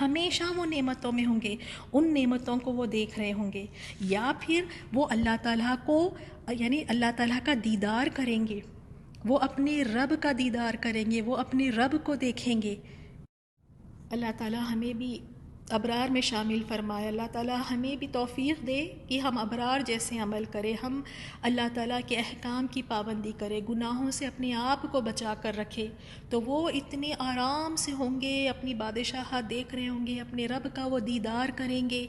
ہمیشہ وہ نعمتوں میں ہوں گے، ان نعمتوں کو وہ دیکھ رہے ہوں گے، یا پھر وہ اللہ تعالیٰ کو یعنی اللہ تعالیٰ کا دیدار کریں گے، وہ اپنے رب کا دیدار کریں گے، وہ اپنے رب کو دیکھیں گے۔ اللہ تعالیٰ ہمیں بھی ابرار میں شامل فرمائے، اللہ تعالیٰ ہمیں بھی توفیق دے کہ ہم ابرار جیسے عمل کریں، ہم اللہ تعالیٰ کے احکام کی پابندی کریں، گناہوں سے اپنے آپ کو بچا کر رکھے، تو وہ اتنے آرام سے ہوں گے، اپنی بادشاہت دیکھ رہے ہوں گے، اپنے رب کا وہ دیدار کریں گے۔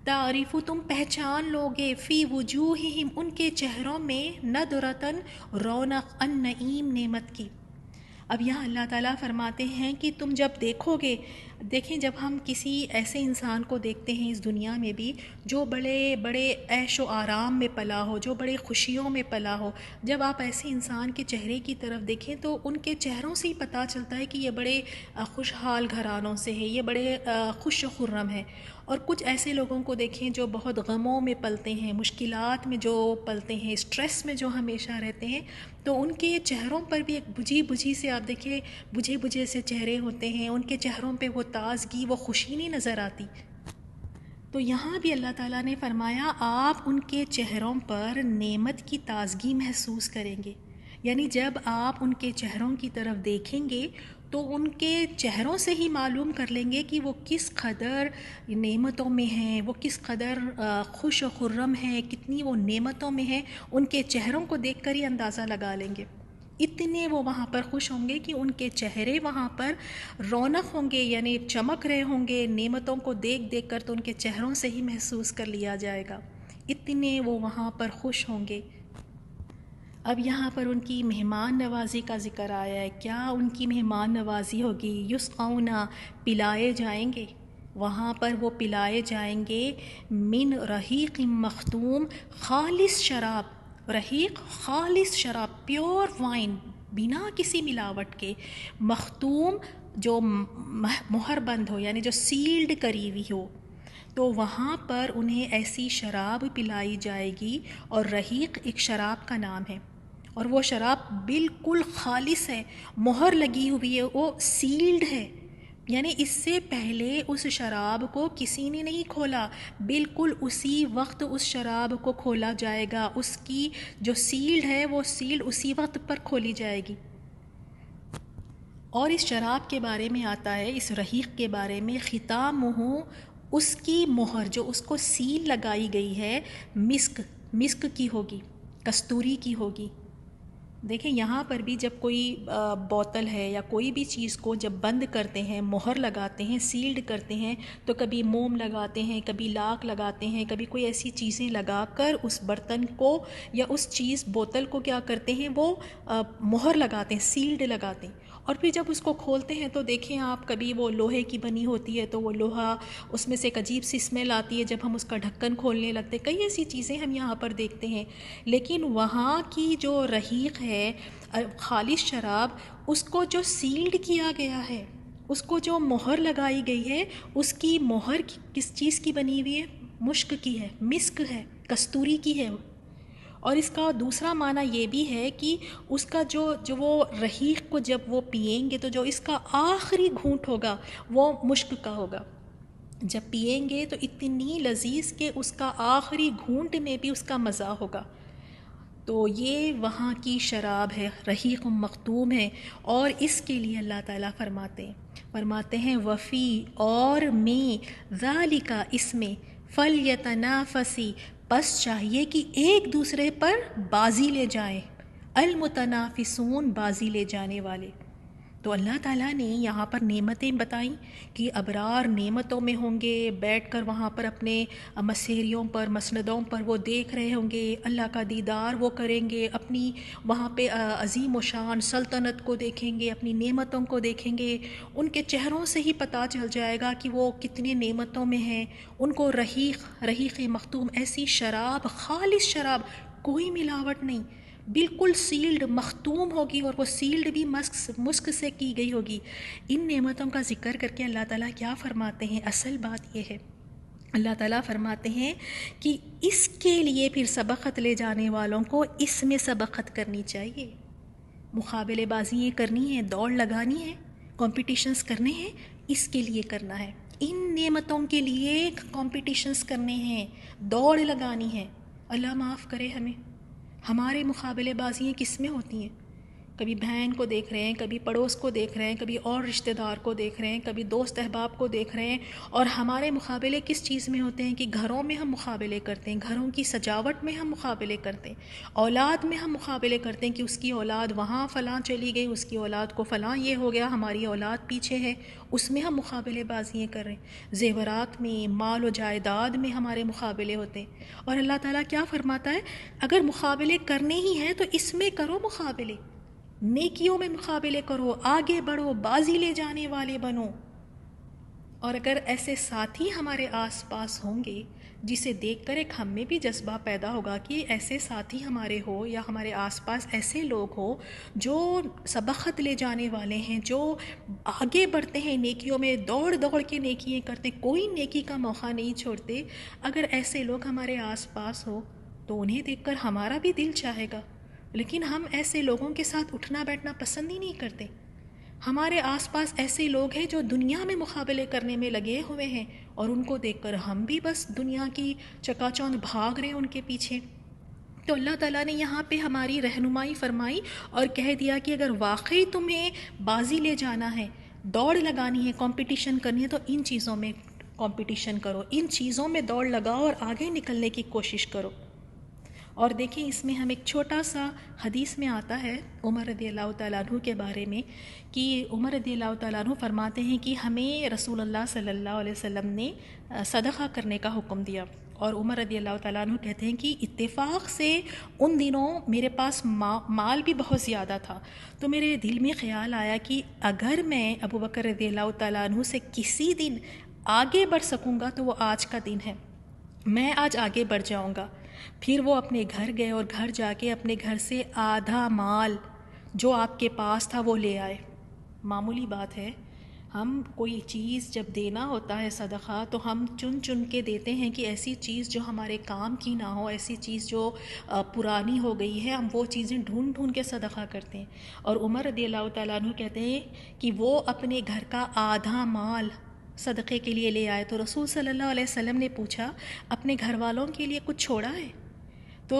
تعریف، تم پہچان لوگے، فی وجوہہم، ان کے چہروں میں، ندرتن، رونق، النعیم، نعمت کی۔ اب یہاں اللہ تعالیٰ فرماتے ہیں کہ تم جب دیکھو گے، دیکھیں جب ہم کسی ایسے انسان کو دیکھتے ہیں اس دنیا میں بھی جو بڑے بڑے عیش و آرام میں پلا ہو، جو بڑے خوشیوں میں پلا ہو، جب آپ ایسے انسان کے چہرے کی طرف دیکھیں تو ان کے چہروں سے ہی پتہ چلتا ہے کہ یہ بڑے خوشحال گھرانوں سے ہے، یہ بڑے خوش و خرم ہے۔ اور کچھ ایسے لوگوں کو دیکھیں جو بہت غموں میں پلتے ہیں، مشکلات میں جو پلتے ہیں، اسٹریس میں جو ہمیشہ رہتے ہیں، تو ان کے چہروں پر بھی ایک بجھی بجھی سے آپ دیکھیں، بجھے بجھے سے چہرے ہوتے ہیں، ان کے چہروں پہ وہ تازگی، وہ خوشی نہیں نظر آتی۔ تو یہاں بھی اللہ تعالیٰ نے فرمایا آپ ان کے چہروں پر نعمت کی تازگی محسوس کریں گے، یعنی جب آپ ان کے چہروں کی طرف دیکھیں گے تو ان کے چہروں سے ہی معلوم کر لیں گے کہ وہ کس قدر نعمتوں میں ہیں، وہ کس قدر خوش و خرم ہیں، کتنی وہ نعمتوں میں ہیں، ان کے چہروں کو دیکھ کر ہی اندازہ لگا لیں گے۔ اتنے وہ وہاں پر خوش ہوں گے کہ ان کے چہرے وہاں پر رونق ہوں گے، یعنی چمک رہے ہوں گے، نعمتوں کو دیکھ دیکھ کر تو ان کے چہروں سے ہی محسوس کر لیا جائے گا، اتنے وہ وہاں پر خوش ہوں گے۔ اب یہاں پر ان کی مہمان نوازی کا ذکر آیا ہے، کیا ان کی مہمان نوازی ہوگی؟ یسقون، پلائے جائیں گے، وہاں پر وہ پلائے جائیں گے، من رحیق مختوم، خالص شراب، رحیق خالص شراب، پیور وائن، بنا کسی ملاوٹ کے، مختوم جو مہر بند ہو، یعنی جو سیلڈ کری ہوئی ہو، تو وہاں پر انہیں ایسی شراب پلائی جائے گی، اور رحیق ایک شراب کا نام ہے، اور وہ شراب بالکل خالص ہے، مہر لگی ہوئی ہے، وہ سیلڈ ہے، یعنی اس سے پہلے اس شراب کو کسی نے نہیں کھولا، بالکل اسی وقت اس شراب کو کھولا جائے گا، اس کی جو سیلڈ ہے وہ سیلڈ اسی وقت پر کھولی جائے گی۔ اور اس شراب کے بارے میں آتا ہے، اس رحیق کے بارے میں، ختامہ، اس کی مہر جو اس کو سیل لگائی گئی ہے، مسک کی ہوگی، کستوری کی ہوگی۔ دیکھیں یہاں پر بھی جب کوئی بوتل ہے یا کوئی بھی چیز کو جب بند کرتے ہیں، مہر لگاتے ہیں، سیلڈ کرتے ہیں، تو کبھی موم لگاتے ہیں، کبھی لاک لگاتے ہیں، کبھی کوئی ایسی چیزیں لگا کر اس برتن کو یا اس چیز بوتل کو کیا کرتے ہیں، وہ مہر لگاتے ہیں، سیلڈ لگاتے ہیں۔ اور پھر جب اس کو کھولتے ہیں تو دیکھیں آپ، کبھی وہ لوہے کی بنی ہوتی ہے تو وہ لوہا، اس میں سے ایک عجیب سی اسمیل آتی ہے جب ہم اس کا ڈھکن کھولنے لگتے ہیں، کئی ایسی چیزیں ہم یہاں پر دیکھتے ہیں۔ لیکن وہاں کی جو رحیق ہے، خالص شراب، اس کو جو سیلڈ کیا گیا ہے، اس کو جو مہر لگائی گئی ہے، اس کی مہر کس چیز کی بنی ہوئی ہے؟ مشک کی ہے، مسک ہے، کستوری کی ہے۔ اور اس کا دوسرا معنی یہ بھی ہے کہ اس کا جو وہ رحیق کو جب وہ پئیں گے تو جو اس کا آخری گھونٹ ہوگا وہ مشک کا ہوگا، جب پئیں گے تو اتنی لذیذ کہ اس کا آخری گھونٹ میں بھی اس کا مزہ ہوگا۔ تو یہ وہاں کی شراب ہے، رحیق مختوم ہے، اور اس کے لیے اللہ تعالیٰ فرماتے ہیں وفی، اور میں، ذالک، اس میں، فلیتنافسی، بس چاہیے کہ ایک دوسرے پر بازی لے جائیں، المتنافسون، بازی لے جانے والے۔ تو اللہ تعالیٰ نے یہاں پر نعمتیں بتائیں کہ ابرار نعمتوں میں ہوں گے، بیٹھ کر وہاں پر اپنے مسیریوں پر، مسندوں پر وہ دیکھ رہے ہوں گے، اللہ کا دیدار وہ کریں گے، اپنی وہاں پہ عظیم و شان سلطنت کو دیکھیں گے، اپنی نعمتوں کو دیکھیں گے، ان کے چہروں سے ہی پتہ چل جائے گا کہ وہ کتنی نعمتوں میں ہیں۔ ان کو رحیق مختوم، ایسی شراب، خالص شراب، کوئی ملاوٹ نہیں، بالکل سیلڈ، مختوم ہوگی، اور وہ سیلڈ بھی مسک سے کی گئی ہوگی۔ ان نعمتوں کا ذکر کر کے اللہ تعالیٰ کیا فرماتے ہیں؟ اصل بات یہ ہے، اللہ تعالیٰ فرماتے ہیں کہ اس کے لیے پھر سبقت لے جانے والوں کو اس میں سبقت کرنی چاہیے، مقابلے بازیاں کرنی ہیں، دوڑ لگانی ہے، کمپٹیشنز کرنے ہیں، اس کے لیے کرنا ہے، ان نعمتوں کے لیے کمپٹیشنز کرنے ہیں، دوڑ لگانی ہے۔ اللہ معاف کرے ہمیں، ہمارے مقابلے بازیاں کس میں ہوتی ہیں؟ کبھی بہن کو دیکھ رہے ہیں، کبھی پڑوس کو دیکھ رہے ہیں، کبھی اور رشتہ دار کو دیکھ رہے ہیں، کبھی دوست احباب کو دیکھ رہے ہیں، اور ہمارے مقابلے کس چیز میں ہوتے ہیں کہ گھروں میں ہم مقابلے کرتے ہیں، گھروں کی سجاوٹ میں ہم مقابلے کرتے ہیں، اولاد میں ہم مقابلے کرتے ہیں کہ اس کی اولاد وہاں فلاں چلی گئی، اس کی اولاد کو فلاں یہ ہو گیا، ہماری اولاد پیچھے ہے، اس میں ہم مقابلے بازیاں کر رہے ہیں، زیورات میں، مال و جائیداد میں ہمارے مقابلے ہوتے ہیں۔ اور اللہ تعالیٰ کیا فرماتا ہے؟ اگر مقابلے کرنے ہی ہیں تو اس میں کرو مقابلے، نیکیوں میں مقابلے کرو، آگے بڑھو، بازی لے جانے والے بنو۔ اور اگر ایسے ساتھی ہمارے آس پاس ہوں گے جسے دیکھ کر ایک ہم میں بھی جذبہ پیدا ہوگا کہ ایسے ساتھی ہمارے ہو یا ہمارے آس پاس ایسے لوگ ہو جو سبقت لے جانے والے ہیں، جو آگے بڑھتے ہیں نیکیوں میں، دوڑ دوڑ کے نیکیاں کرتے، کوئی نیکی کا موقع نہیں چھوڑتے، اگر ایسے لوگ ہمارے آس پاس ہو تو انہیں دیکھ کر ہمارا بھی دل چاہے گا۔ لیکن ہم ایسے لوگوں کے ساتھ اٹھنا بیٹھنا پسند ہی نہیں کرتے۔ ہمارے آس پاس ایسے لوگ ہیں جو دنیا میں مقابلے کرنے میں لگے ہوئے ہیں، اور ان کو دیکھ کر ہم بھی بس دنیا کی چکا چوند بھاگ رہے ہیں ان کے پیچھے۔ تو اللہ تعالیٰ نے یہاں پہ ہماری رہنمائی فرمائی اور کہہ دیا کہ اگر واقعی تمہیں بازی لے جانا ہے، دوڑ لگانی ہے، کمپٹیشن کرنی ہے، تو ان چیزوں میں کمپٹیشن کرو، ان چیزوں میں دوڑ لگاؤ اور آگے نکلنے کی کوشش کرو۔ اور دیکھیں اس میں ہم ایک چھوٹا سا حدیث میں آتا ہے عمر رضی اللہ تعالیٰ عنہ کے بارے میں کہ عمر رضی اللہ تعالیٰ عنہ فرماتے ہیں کہ ہمیں رسول اللہ صلی اللہ علیہ وسلم نے صدقہ کرنے کا حکم دیا، اور عمر رضی اللہ تعالیٰ عنہ کہتے ہیں کہ اتفاق سے ان دنوں میرے پاس مال بھی بہت زیادہ تھا، تو میرے دل میں خیال آیا کہ اگر میں ابو بکر رضی اللہ تعالیٰ عنہ سے کسی دن آگے بڑھ سکوں گا تو وہ آج کا دن ہے، میں آج آگے بڑھ جاؤں گا۔ پھر وہ اپنے گھر گئے اور گھر جا کے اپنے گھر سے آدھا مال جو آپ کے پاس تھا وہ لے آئے۔ معمولی بات ہے، ہم کوئی چیز جب دینا ہوتا ہے صدقہ تو ہم چن چن کے دیتے ہیں کہ ایسی چیز جو ہمارے کام کی نہ ہو، ایسی چیز جو پرانی ہو گئی ہے، ہم وہ چیزیں ڈھونڈ ڈھونڈ کے صدقہ کرتے ہیں۔ اور عمر رضی اللہ تعالیٰ عنہ کہتے ہیں کہ وہ اپنے گھر کا آدھا مال صدقے کے لیے لے آئے، تو رسول صلی اللہ علیہ وسلم نے پوچھا اپنے گھر والوں کے لیے کچھ چھوڑا ہے؟ تو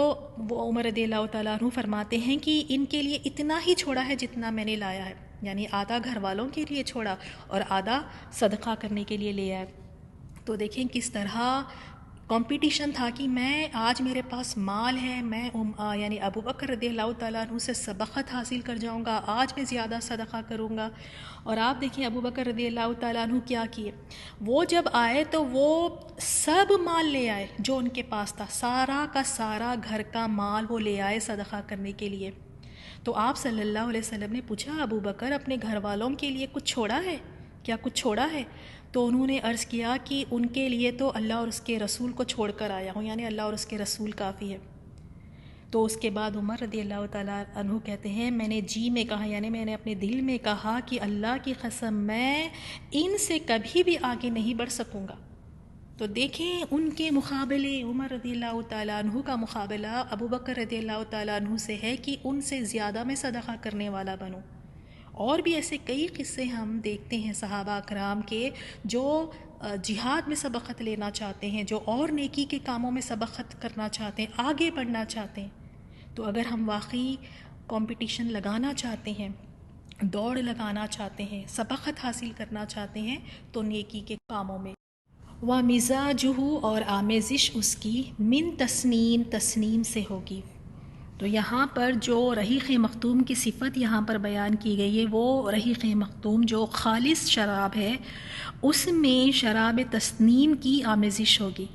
وہ عمر رضی اللہ تعالیٰ عنہ فرماتے ہیں کہ ان کے لیے اتنا ہی چھوڑا ہے جتنا میں نے لایا ہے، یعنی آدھا گھر والوں کے لیے چھوڑا اور آدھا صدقہ کرنے کے لیے لے آئے۔ تو دیکھیں کس طرح کمپٹیشن تھا کہ میں آج میرے پاس مال ہے، میں یعنی ابو بکر رضی اللہ تعالیٰ عنہ سے سبقت حاصل کر جاؤں گا، آج میں زیادہ صدقہ کروں گا۔ اور آپ دیکھیں ابو بکر رضی اللہ تعالیٰ عنہ کیا کیے، وہ جب آئے تو وہ سب مال لے آئے جو ان کے پاس تھا، سارا کا سارا گھر کا مال وہ لے آئے صدقہ کرنے کے لیے۔ تو آپ صلی اللہ علیہ وسلم نے پوچھا ابو بکر اپنے گھر والوں کے لیے کچھ چھوڑا ہے؟ کیا کچھ چھوڑا ہے؟ تو انہوں نے عرض کیا کہ ان کے لیے تو اللہ اور اس کے رسول کو چھوڑ کر آیا ہوں، یعنی اللہ اور اس کے رسول کافی ہے۔ تو اس کے بعد عمر رضی اللہ تعالیٰ عنہ کہتے ہیں میں نے جی میں کہا، یعنی میں نے اپنے دل میں کہا کہ اللہ کی قسم میں ان سے کبھی بھی آگے نہیں بڑھ سکوں گا۔ تو دیکھیں ان کے مقابلے، عمر رضی اللہ تعالیٰ عنہ کا مقابلہ ابو بکر رضی اللہ تعالیٰ عنہ سے ہے کہ ان سے زیادہ میں صدقہ کرنے والا بنوں۔ اور بھی ایسے کئی قصے ہم دیکھتے ہیں صحابہ اکرام کے جو جہاد میں سبقت لینا چاہتے ہیں، جو اور نیکی کے کاموں میں سبقت کرنا چاہتے ہیں، آگے بڑھنا چاہتے ہیں۔ تو اگر ہم واقعی کمپٹیشن لگانا چاہتے ہیں، دوڑ لگانا چاہتے ہیں، سبقت حاصل کرنا چاہتے ہیں تو نیکی کے کاموں میں وَمِزَاجُهُ اور آمیزش اس کی من تسنیم، تسنیم سے ہوگی۔ تو یہاں پر جو رحیق مختوم کی صفت یہاں پر بیان کی گئی ہے، وہ رحیق مختوم جو خالص شراب ہے اس میں شراب تسنیم کی آمیزش ہوگی،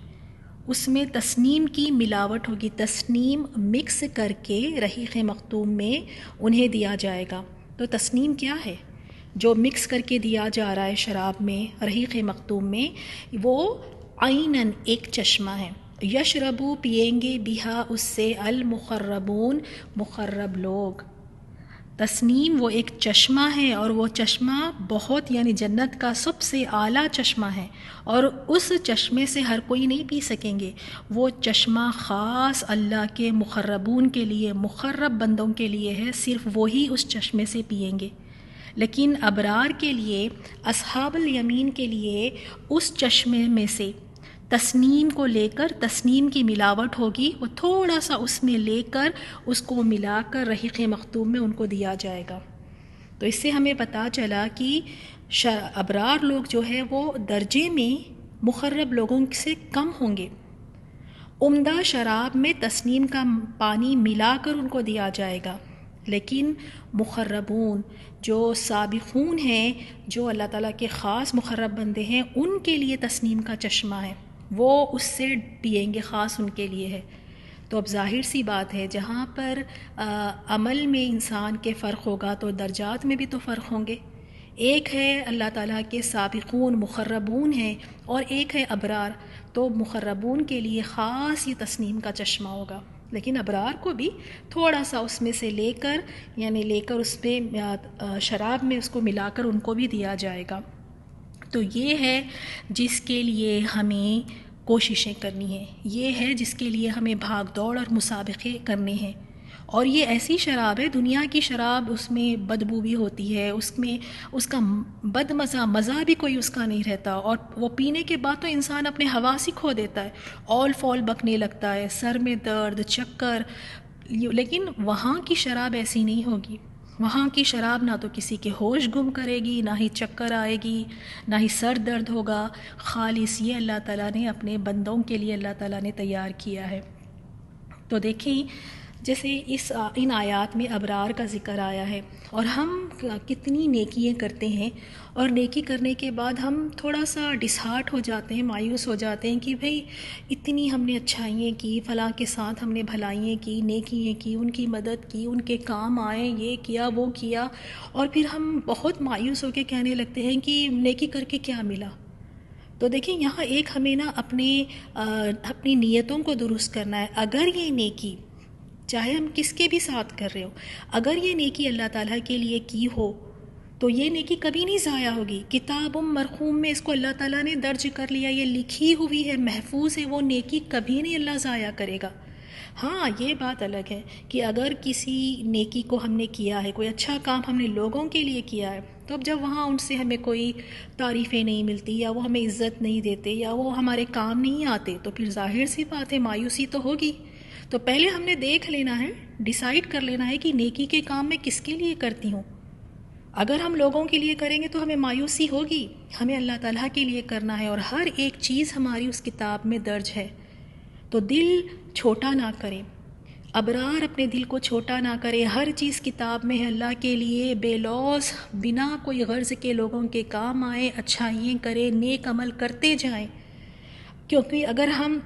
اس میں تسنیم کی ملاوٹ ہوگی، تسنیم مکس کر کے رحیق مختوم میں انہیں دیا جائے گا۔ تو تسنیم کیا ہے؟ جو مکس کر کے دیا جا رہا ہے شراب میں، رحیق مختوم میں، وہ عیناً ایک چشمہ ہے، یشربو پئیں گے بہا اس سے المقربون مقرب لوگ۔ تسنیم وہ ایک چشمہ ہے اور وہ چشمہ بہت یعنی جنت کا سب سے اعلیٰ چشمہ ہے، اور اس چشمے سے ہر کوئی نہیں پی سکیں گے، وہ چشمہ خاص اللہ کے مقربون کے لیے، مقرب بندوں کے لیے ہے، صرف وہی اس چشمے سے پئیں گے۔ لیکن ابرار کے لیے، اصحاب الیمین کے لیے اس چشمے میں سے تسنیم کو لے کر، تسنیم کی ملاوٹ ہوگی، وہ تھوڑا سا اس میں لے کر اس کو ملا کر رحیق مختوم میں ان کو دیا جائے گا۔ تو اس سے ہمیں پتہ چلا کہ ابرار لوگ جو ہے وہ درجے میں مقرب لوگوں سے کم ہوں گے۔ عمدہ شراب میں تسنیم کا پانی ملا کر ان کو دیا جائے گا، لیکن مقربون جو سابقون ہیں، جو اللہ تعالیٰ کے خاص مقرب بندے ہیں، ان کے لیے تسنیم کا چشمہ ہے، وہ اس سے پئیں گے، خاص ان کے لیے ہے۔ تو اب ظاہر سی بات ہے، جہاں پر عمل میں انسان کے فرق ہوگا تو درجات میں بھی تو فرق ہوں گے۔ ایک ہے اللہ تعالیٰ کے سابقون مقربون ہیں، اور ایک ہے ابرار، تو مقربون کے لیے خاص یہ تسنیم کا چشمہ ہوگا، لیکن ابرار کو بھی تھوڑا سا اس میں سے لے کر، یعنی لے کر اس میں شراب میں اس کو ملا کر ان کو بھی دیا جائے گا۔ تو یہ ہے جس کے لیے ہمیں کوششیں کرنی ہیں، یہ ہے جس کے لیے ہمیں بھاگ دوڑ اور مسابقے کرنے ہیں۔ اور یہ ایسی شراب ہے، دنیا کی شراب اس میں بدبو بھی ہوتی ہے، اس میں اس کا بد مزہ بھی کوئی اس کا نہیں رہتا، اور وہ پینے کے بعد تو انسان اپنے حواس ہی کھو دیتا ہے، اول فول بکنے لگتا ہے، سر میں درد، چکر۔ لیکن وہاں کی شراب ایسی نہیں ہوگی، وہاں کی شراب نہ تو کسی کے ہوش گم کرے گی، نہ ہی چکر آئے گی، نہ ہی سر درد ہوگا۔ خالص یہ اللہ تعالیٰ نے اپنے بندوں کے لیے اللہ تعالیٰ نے تیار کیا ہے۔ تو دیکھیں جیسے ان آیات میں ابرار کا ذکر آیا ہے، اور ہم کتنی نیکیاں کرتے ہیں، اور نیکی کرنے کے بعد ہم تھوڑا سا ڈسہارٹ ہو جاتے ہیں، مایوس ہو جاتے ہیں کہ بھئی اتنی ہم نے اچھائیاں کی، فلاں کے ساتھ ہم نے بھلائیاں کی، نیکیاں کی، ان کی مدد کی، ان کے کام آئے، یہ کیا وہ کیا، اور پھر ہم بہت مایوس ہو کے کہنے لگتے ہیں کہ نیکی کر کے کیا ملا۔ تو دیکھیں یہاں ایک ہمیں نا اپنی نیتوں کو درست کرنا ہے۔ اگر یہ نیکی، چاہے ہم کس کے بھی ساتھ کر رہے ہو، اگر یہ نیکی اللہ تعالیٰ کے لیے کی ہو تو یہ نیکی کبھی نہیں ضائع ہوگی۔ کتاب مرقوم میں اس کو اللہ تعالیٰ نے درج کر لیا، یہ لکھی ہوئی ہے، محفوظ ہے، وہ نیکی کبھی نہیں اللہ ضائع کرے گا۔ ہاں یہ بات الگ ہے کہ اگر کسی نیکی کو ہم نے کیا ہے، کوئی اچھا کام ہم نے لوگوں کے لیے کیا ہے، تو اب جب وہاں ان سے ہمیں کوئی تعریفیں نہیں ملتی، یا وہ ہمیں عزت نہیں دیتے، یا وہ ہمارے کام نہیں آتے، تو پھر ظاہر سی بات ہے مایوسی تو ہوگی۔ تو پہلے ہم نے دیکھ لینا ہے، ڈیسائیڈ کر لینا ہے کہ نیکی کے کام میں کس کے لیے کرتی ہوں۔ اگر ہم لوگوں کے لیے کریں گے تو ہمیں مایوسی ہوگی، ہمیں اللہ تعالیٰ کے لیے کرنا ہے، اور ہر ایک چیز ہماری اس کتاب میں درج ہے۔ تو دل چھوٹا نہ کریں، ابرار اپنے دل کو چھوٹا نہ کرے، ہر چیز کتاب میں ہے اللہ کے لیے، بے لوث، بنا کوئی غرض کے لوگوں کے کام آئے، اچھائیاں کریں، نیک عمل کرتے جائیں۔ کیونکہ اگر ہم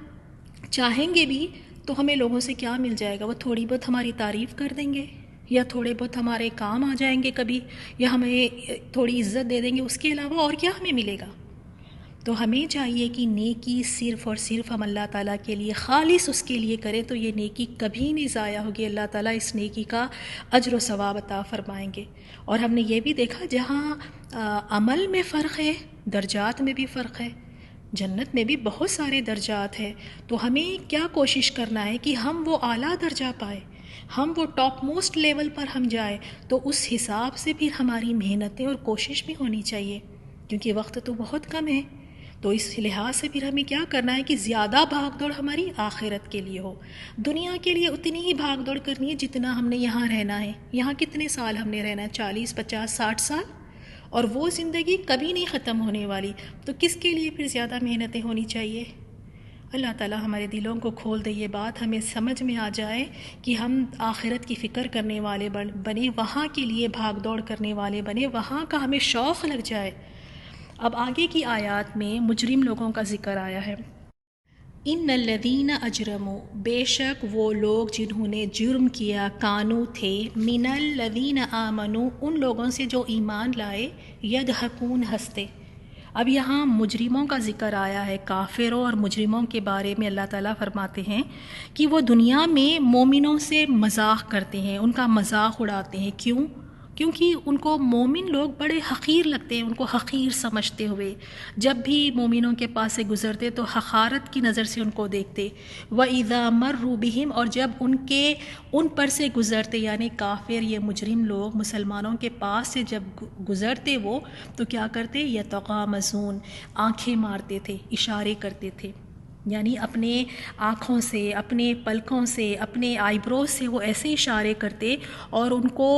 چاہیں گے بھی تو ہمیں لوگوں سے کیا مل جائے گا؟ وہ تھوڑی بہت ہماری تعریف کر دیں گے، یا تھوڑے بہت ہمارے کام آ جائیں گے کبھی، یا ہمیں تھوڑی عزت دے دیں گے، اس کے علاوہ اور کیا ہمیں ملے گا؟ تو ہمیں چاہیے کہ نیکی صرف اور صرف ہم اللہ تعالیٰ کے لیے، خالص اس کے لیے کریں، تو یہ نیکی کبھی نہیں ضائع ہوگی، اللہ تعالیٰ اس نیکی کا اجر و ثواب عطا فرمائیں گے۔ اور ہم نے یہ بھی دیکھا جہاں عمل میں فرق ہے، درجات میں بھی فرق ہے، جنت میں بھی بہت سارے درجات ہیں، تو ہمیں کیا کوشش کرنا ہے کہ ہم وہ اعلیٰ درجہ پائیں، ہم وہ ٹاپ موسٹ لیول پر ہم جائیں۔ تو اس حساب سے پھر ہماری محنتیں اور کوشش بھی ہونی چاہیے، کیونکہ وقت تو بہت کم ہے۔ تو اس لحاظ سے پھر ہمیں کیا کرنا ہے کہ زیادہ بھاگ دوڑ ہماری آخرت کے لیے ہو، دنیا کے لیے اتنی ہی بھاگ دوڑ کرنی ہے جتنا ہم نے یہاں رہنا ہے۔ یہاں کتنے سال ہم نے رہنا ہے؟ 40، 50، 60 سال، اور وہ زندگی کبھی نہیں ختم ہونے والی، تو کس کے لیے پھر زیادہ محنتیں ہونی چاہیے؟ اللہ تعالیٰ ہمارے دلوں کو کھول دے، یہ بات ہمیں سمجھ میں آ جائے کہ ہم آخرت کی فکر کرنے والے بنے، وہاں کے لیے بھاگ دوڑ کرنے والے بنے، وہاں کا ہمیں شوق لگ جائے۔ اب آگے کی آیات میں مجرم لوگوں کا ذکر آیا ہے۔ ان الذین اجرموا، بے شک وہ لوگ جنہوں نے جرم کیا، کانو تھے، من الذین آمنوا، ان لوگوں سے جو ایمان لائے، یضحکون، ہنستے۔ اب یہاں مجرموں کا ذکر آیا ہے، کافروں اور مجرموں کے بارے میں اللہ تعالیٰ فرماتے ہیں کہ وہ دنیا میں مومنوں سے مذاق کرتے ہیں، ان کا مذاق اڑاتے ہیں۔ کیوں؟ کیونکہ ان کو مومن لوگ بڑے حقیر لگتے ہیں، ان کو حقیر سمجھتے ہوئے جب بھی مومنوں کے پاس سے گزرتے تو حقارت کی نظر سے ان کو دیکھتے۔ وَإِذَا مَرُّوا بِهِمْ، اور جب ان پر سے گزرتے، یعنی کافر یہ مجرم لوگ مسلمانوں کے پاس سے جب گزرتے وہ تو کیا کرتے؟ یتغامزون، آنکھیں مارتے تھے، اشارے کرتے تھے، یعنی اپنے آنکھوں سے، اپنے پلکوں سے، اپنے آئی بروز سے وہ ایسے اشارے کرتے اور ان کو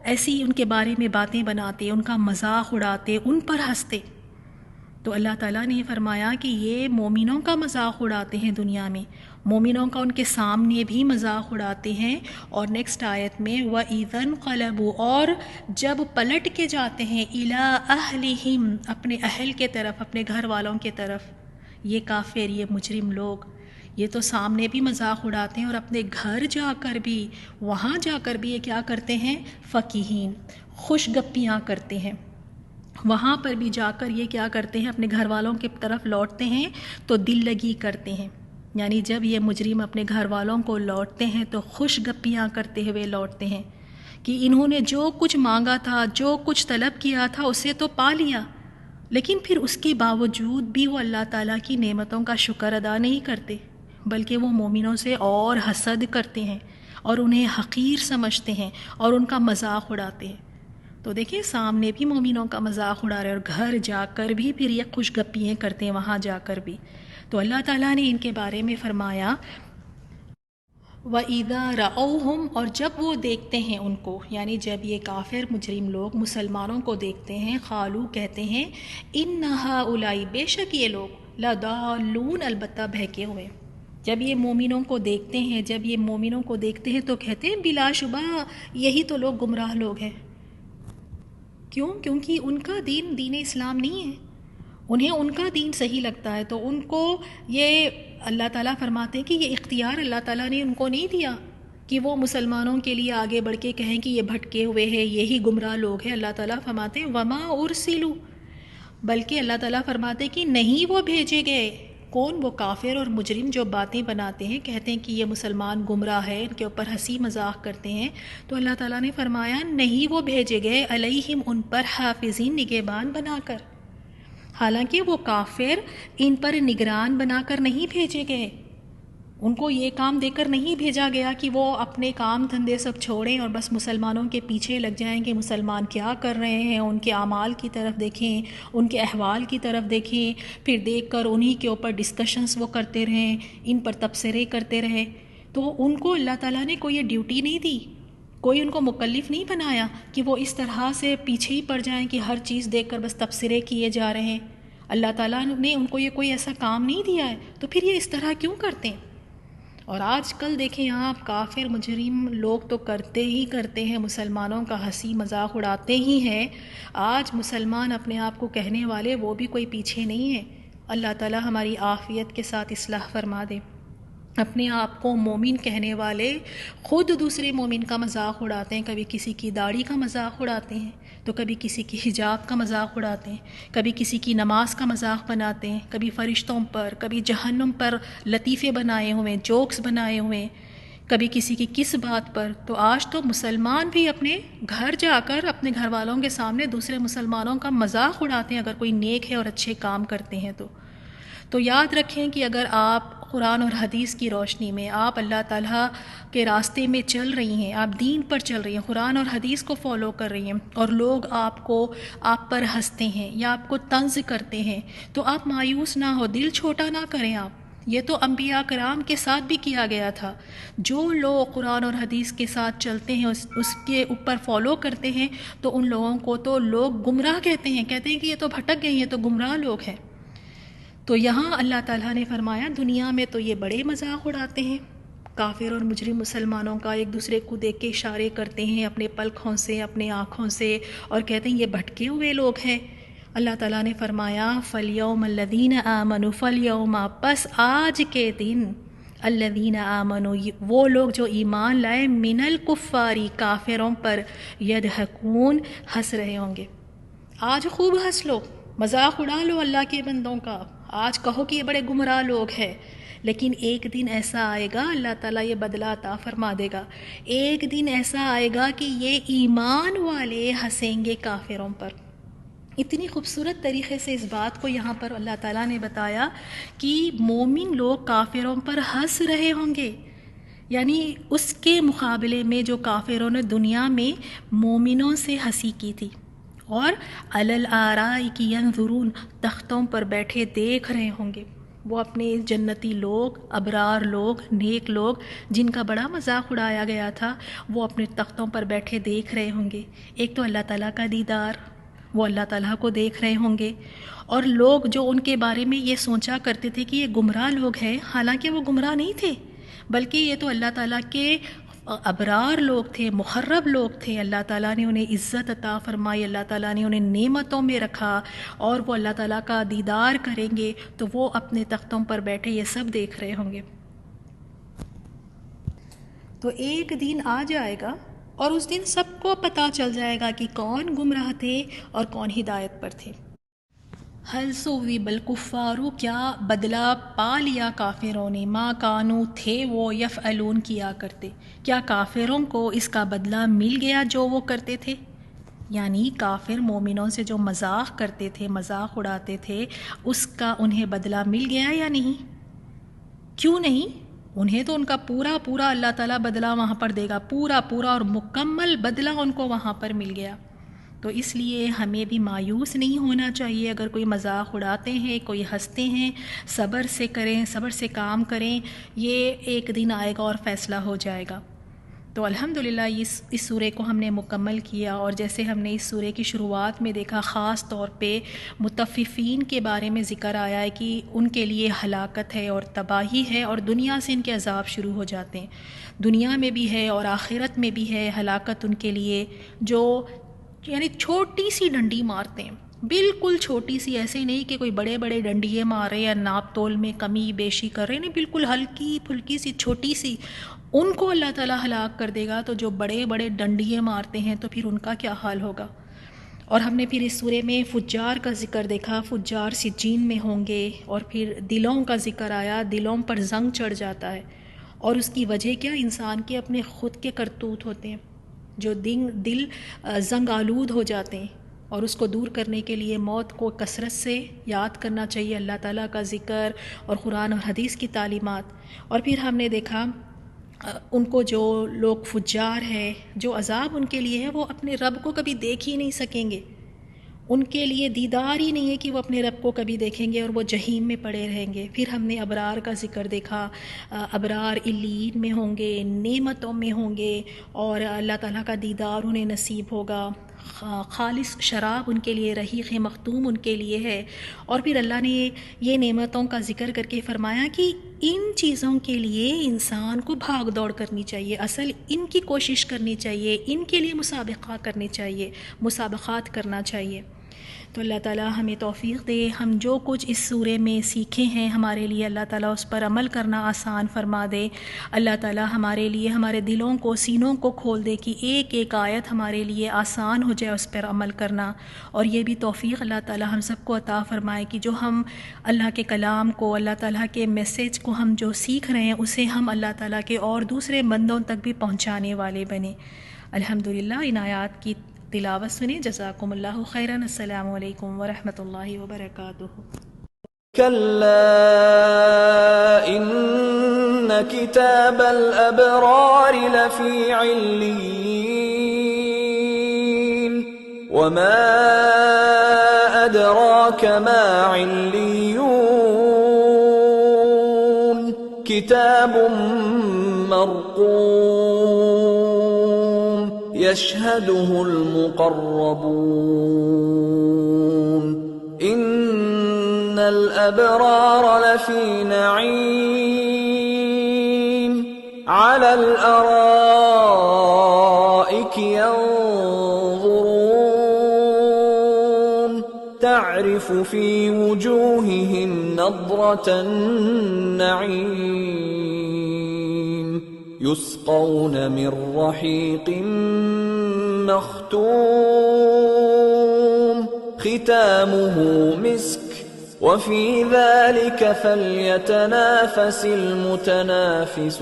ایسی ان کے بارے میں باتیں بناتے، ان کا مذاق اڑاتے، ان پر ہنستے۔ تو اللہ تعالیٰ نے فرمایا کہ یہ مومنوں کا مذاق اڑاتے ہیں دنیا میں، مومنوں کا ان کے سامنے بھی مذاق اڑاتے ہیں۔ اور نیکسٹ آیت میں وَإِذَا انقلبوا، اور جب پلٹ کے جاتے ہیں إِلَىٰ أَهْلِهِمْ، اپنے اہل کے طرف، اپنے گھر والوں کے طرف، یہ کافر، یہ مجرم لوگ یہ تو سامنے بھی مذاق اڑاتے ہیں اور اپنے گھر جا کر بھی، وہاں جا کر بھی یہ کیا کرتے ہیں؟ فقیہین، خوش گپیاں کرتے ہیں۔ وہاں پر بھی جا کر یہ کیا کرتے ہیں؟ اپنے گھر والوں کی طرف لوٹتے ہیں تو دل لگی کرتے ہیں، یعنی جب یہ مجرم اپنے گھر والوں کو لوٹتے ہیں تو خوش گپیاں کرتے ہوئے لوٹتے ہیں کہ انہوں نے جو کچھ مانگا تھا، جو کچھ طلب کیا تھا اسے تو پا لیا، لیکن پھر اس کے باوجود بھی وہ اللہ تعالیٰ کی نعمتوں کا شکر ادا نہیں کرتے، بلکہ وہ مومنوں سے اور حسد کرتے ہیں اور انہیں حقیر سمجھتے ہیں اور ان کا مذاق اڑاتے ہیں۔ تو دیکھیں سامنے بھی مومنوں کا مذاق اڑا رہے اور گھر جا کر بھی پھر یہ خوش گپیاں کرتے ہیں وہاں جا کر بھی۔ تو اللہ تعالیٰ نے ان کے بارے میں فرمایا وَإِذَا رَأَوْهُمْ، اور جب وہ دیکھتے ہیں ان کو، یعنی جب یہ کافر مجرم لوگ مسلمانوں کو دیکھتے ہیں، قالو کہتے ہیں إِنَّ هَؤُلَاءِ، بے شک یہ لوگ، لَضَالُّونَ، البتہ بہکے ہوئے۔ جب یہ مومنوں کو دیکھتے ہیں، جب یہ مومنوں کو دیکھتے ہیں تو کہتے ہیں بلا شبہ یہی تو لوگ گمراہ لوگ ہیں۔ کیوں؟ کیونکہ ان کا دین اسلام نہیں ہے، انہیں ان کا دین صحیح لگتا ہے، تو ان کو یہ اللہ تعالیٰ فرماتے ہیں کہ یہ اختیار اللہ تعالیٰ نے ان کو نہیں دیا کہ وہ مسلمانوں کے لیے آگے بڑھ کے کہیں کہ یہ بھٹکے ہوئے ہیں، یہی گمراہ لوگ ہیں۔ اللہ تعالیٰ فرماتے ہیں وما ارسلوا، بلکہ اللہ تعالیٰ فرماتے ہیں کہ نہیں وہ بھیجے گئے۔ کون؟ وہ کافر اور مجرم جو باتیں بناتے ہیں، کہتے ہیں کہ یہ مسلمان گمراہ ہے، ان کے اوپر ہنسی مذاق کرتے ہیں، تو اللہ تعالیٰ نے فرمایا نہیں وہ بھیجے گئے علیہم، ان پر حافظین، نگہبان بنا کر۔ حالانکہ وہ کافر ان پر نگران بنا کر نہیں بھیجے گئے، ان کو یہ کام دے کر نہیں بھیجا گیا کہ وہ اپنے کام دھندے سب چھوڑیں اور بس مسلمانوں کے پیچھے لگ جائیں کہ مسلمان کیا کر رہے ہیں، ان کے اعمال کی طرف دیکھیں، ان کے احوال کی طرف دیکھیں، پھر دیکھ کر انہی کے اوپر ڈسکشنز وہ کرتے رہیں، ان پر تبصرے کرتے رہیں۔ تو ان کو اللہ تعالیٰ نے کوئی یہ ڈیوٹی نہیں دی، کوئی ان کو مکلف نہیں بنایا کہ وہ اس طرح سے پیچھے ہی پڑ جائیں کہ ہر چیز دیکھ کر بس تبصرے کیے جا رہے ہیں۔ اللہ تعالیٰ نے ان کو یہ کوئی ایسا کام نہیں دیا ہے، تو پھر یہ اس طرح کیوں کرتے ہیں؟ اور آج کل دیکھیں یہاں کافر مجرم لوگ تو کرتے ہی کرتے ہیں، مسلمانوں کا ہنسی مذاق اڑاتے ہی ہیں۔ آج مسلمان اپنے آپ کو کہنے والے وہ بھی کوئی پیچھے نہیں ہے۔ اللہ تعالیٰ ہماری عافیت کے ساتھ اصلاح فرما دے۔ اپنے آپ کو مومن کہنے والے خود دوسرے مومن کا مذاق اڑاتے ہیں، کبھی کسی کی داڑھی کا مذاق اڑاتے ہیں، تو کبھی کسی کی حجاب کا مذاق اڑاتے ہیں، کبھی کسی کی نماز کا مذاق بناتے ہیں، کبھی فرشتوں پر، کبھی جہنم پر لطیفے بنائے ہوئے، جوکس بنائے ہوئے، کبھی کسی کی کس بات پر۔ تو آج تو مسلمان بھی اپنے گھر جا کر اپنے گھر والوں کے سامنے دوسرے مسلمانوں کا مذاق اڑاتے ہیں، اگر کوئی نیک ہے اور اچھے کام کرتے ہیں تو یاد رکھیں کہ اگر آپ قرآن اور حدیث کی روشنی میں آپ اللہ تعالیٰ کے راستے میں چل رہی ہیں، آپ دین پر چل رہی ہیں، قرآن اور حدیث کو فالو کر رہی ہیں، اور لوگ آپ پر ہنستے ہیں یا آپ کو طنز کرتے ہیں، تو آپ مایوس نہ ہو، دل چھوٹا نہ کریں آپ۔ یہ تو انبیاء کرام کے ساتھ بھی کیا گیا تھا۔ جو لوگ قرآن اور حدیث کے ساتھ چلتے ہیں، اس کے اوپر فالو کرتے ہیں، تو ان لوگوں کو تو لوگ گمراہ کہتے ہیں کہ یہ تو بھٹک گئے، یہ تو گمراہ لوگ ہیں۔ تو یہاں اللہ تعالیٰ نے فرمایا دنیا میں تو یہ بڑے مذاق اڑاتے ہیں، کافر اور مجرم مسلمانوں کا، ایک دوسرے کو دیکھ کے اشارے کرتے ہیں اپنے پلکوں سے، اپنے آنکھوں سے، اور کہتے ہیں یہ بھٹکے ہوئے لوگ ہیں۔ اللہ تعالیٰ نے فرمایا فَالْيَوْمَ الَّذِينَ آمَنُوا، فَالْيَوْمَ، پس آج کے دن، الَّذِينَ آمَنُوا، وہ لوگ جو ایمان لائے، مِنَ الْكُفَّارِ، کافروں پر، يَضْحَكُونَ، ہنس رہے ہوں گے۔ آج خوب ہنس لو، مذاق اڑا لو اللہ کے بندوں کا، آج کہو کہ یہ بڑے گمراہ لوگ ہیں، لیکن ایک دن ایسا آئے گا اللہ تعالیٰ یہ بدلہ عطا فرما دے گا. ایک دن ایسا آئے گا کہ یہ ایمان والے ہنسیں گے کافروں پر. اتنی خوبصورت طریقے سے اس بات کو یہاں پر اللہ تعالیٰ نے بتایا کہ مومن لوگ کافروں پر ہنس رہے ہوں گے، یعنی اس کے مقابلے میں جو کافروں نے دنیا میں مومنوں سے ہنسی کی تھی. اور علی الارائک ینظرون، تختوں پر بیٹھے دیکھ رہے ہوں گے. وہ اپنے جنتی لوگ، ابرار لوگ، نیک لوگ جن کا بڑا مذاق اڑایا گیا تھا، وہ اپنے تختوں پر بیٹھے دیکھ رہے ہوں گے. ایک تو اللہ تعالیٰ کا دیدار، وہ اللہ تعالیٰ کو دیکھ رہے ہوں گے. اور لوگ جو ان کے بارے میں یہ سوچا کرتے تھے کہ یہ گمراہ لوگ ہیں، حالانکہ وہ گمراہ نہیں تھے، بلکہ یہ تو اللہ تعالیٰ کے ابرار لوگ تھے، مقرب لوگ تھے. اللہ تعالیٰ نے انہیں عزت عطا فرمائی، اللہ تعالیٰ نے انہیں نعمتوں میں رکھا، اور وہ اللہ تعالیٰ کا دیدار کریں گے تو وہ اپنے تختوں پر بیٹھے یہ سب دیکھ رہے ہوں گے. تو ایک دن آ جائے گا اور اس دن سب کو پتہ چل جائے گا کہ کون گمراہ تھے اور کون ہدایت پر تھے. حل ثوب الکفار، کیا بدلہ پا لیا کافروں نے، ما کانو تھے وہ یفعلون کیا کرتے، کیا کافروں کو اس کا بدلہ مل گیا جو وہ کرتے تھے؟ یعنی کافر مومنوں سے جو مذاق کرتے تھے، مذاق اڑاتے تھے، اس کا انہیں بدلہ مل گیا یا نہیں؟ کیوں نہیں؟ انہیں تو ان کا پورا اللہ تعالیٰ بدلہ وہاں پر دے گا، پورا اور مکمل بدلہ ان کو وہاں پر مل گیا. تو اس لیے ہمیں بھی مایوس نہیں ہونا چاہیے. اگر کوئی مذاق اڑاتے ہیں، کوئی ہنستے ہیں، صبر سے کریں، صبر سے کام کریں. یہ ایک دن آئے گا اور فیصلہ ہو جائے گا. تو الحمدللہ اس سورے کو ہم نے مکمل کیا، اور جیسے ہم نے اس سورے کی شروعات میں دیکھا، خاص طور پہ مطففین کے بارے میں ذکر آیا ہے کہ ان کے لیے ہلاکت ہے اور تباہی ہے، اور دنیا سے ان کے عذاب شروع ہو جاتے ہیں. دنیا میں بھی ہے اور آخرت میں بھی ہے ہلاکت ان کے لیے، جو یعنی چھوٹی سی ڈنڈی مارتے ہیں، بالکل چھوٹی سی، ایسے نہیں کہ کوئی بڑے بڑے ڈنڈیے مارے یا ناپ تول میں کمی بیشی کر رہے، نہیں، بالکل ہلکی پھلکی سی چھوٹی سی، ان کو اللہ تعالیٰ ہلاک کر دے گا. تو جو بڑے بڑے ڈنڈیے مارتے ہیں تو پھر ان کا کیا حال ہوگا. اور ہم نے پھر اس سورے میں فجار کا ذکر دیکھا، فجار سجین میں ہوں گے. اور پھر دلوں کا ذکر آیا، دلوں پر زنگ چڑھ جاتا ہے، اور اس کی وجہ کیا؟ انسان کے اپنے خود کے کرتوت ہوتے ہیں، جو دل زنگ آلود ہو جاتے ہیں. اور اس کو دور کرنے کے لیے موت کو کثرت سے یاد کرنا چاہیے، اللہ تعالیٰ کا ذکر اور قرآن اور حدیث کی تعلیمات. اور پھر ہم نے دیکھا ان کو جو لوگ فجار ہیں، جو عذاب ان کے لیے ہے، وہ اپنے رب کو کبھی دیکھ ہی نہیں سکیں گے. ان کے لیے دیدار ہی نہیں ہے کہ وہ اپنے رب کو کبھی دیکھیں گے، اور وہ جہیم میں پڑے رہیں گے. پھر ہم نے ابرار کا ذکر دیکھا، ابرار علیین میں ہوں گے، نعمتوں میں ہوں گے، اور اللہ تعالیٰ کا دیدار انہیں نصیب ہوگا. خالص شراب ان کے لیے رحیق مختوم ان کے لیے ہے. اور پھر اللہ نے یہ نعمتوں کا ذکر کر کے فرمایا کہ ان چیزوں کے لیے انسان کو بھاگ دوڑ کرنی چاہیے، اصل ان کی کوشش کرنی چاہیے، ان کے لیے مسابقہ کرنے چاہیے، مسابقات کرنا چاہیے. تو اللہ تعالیٰ ہمیں توفیق دے، ہم جو کچھ اس سورے میں سیکھے ہیں ہمارے لیے اللہ تعالیٰ اس پر عمل کرنا آسان فرما دے. اللہ تعالیٰ ہمارے لیے ہمارے دلوں کو، سینوں کو کھول دے کہ ایک ایک آیت ہمارے لیے آسان ہو جائے اس پر عمل کرنا. اور یہ بھی توفیق اللہ تعالیٰ ہم سب کو عطا فرمائے کہ جو ہم اللہ کے کلام کو، اللہ تعالیٰ کے میسیج کو ہم جو سیکھ رہے ہیں اسے ہم اللہ تعالیٰ کے اور دوسرے بندوں تک بھی پہنچانے والے بنیں. الحمدللہ ان آیات کی تلاوت سنیں. جزاکم اللہ خیراً. السلام علیکم ورحمۃ اللہ وبرکاتہ. كلا إن كتاب الأبرار لفي عليين وما أدراك ما عليون كتاب مرقوم يشهده المقربون إن الأبرار لفي نعيم على الأرائك ينظرون تعرف في وجوههم نضرة النعيم يسقون من رحيق مختوم ختامه مسك وفي ذلك فليتنافس المتنافسون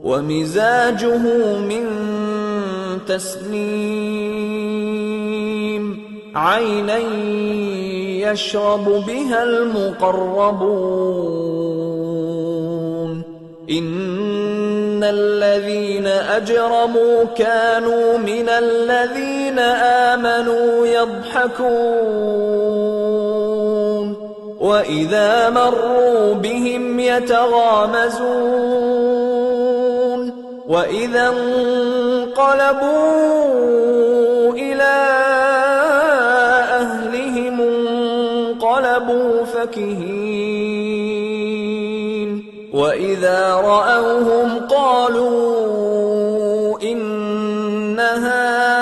ومزاجه من تسنيم عينا يشرب بها المقربون إن الذين أجرموا كانوا من الذين آمنوا يضحكون وإذا مروا بهم يتغامزون وإذا انقلبوا إلى أهلهم انقلبوا فكهين وإذا رأوهم قالوا إن هؤلاء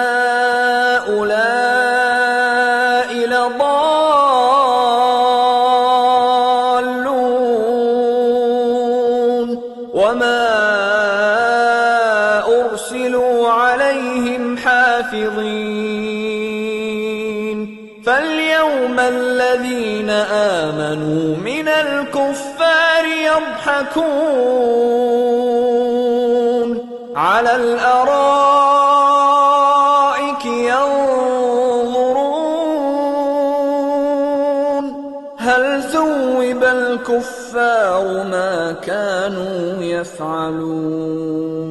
لضالون وما أرسلوا عليهم حافظين فاليوم الذين آمنوا من الكفار يضحكون على الأرائك ينظرون هل ثوب الكفار ما كانوا يفعلون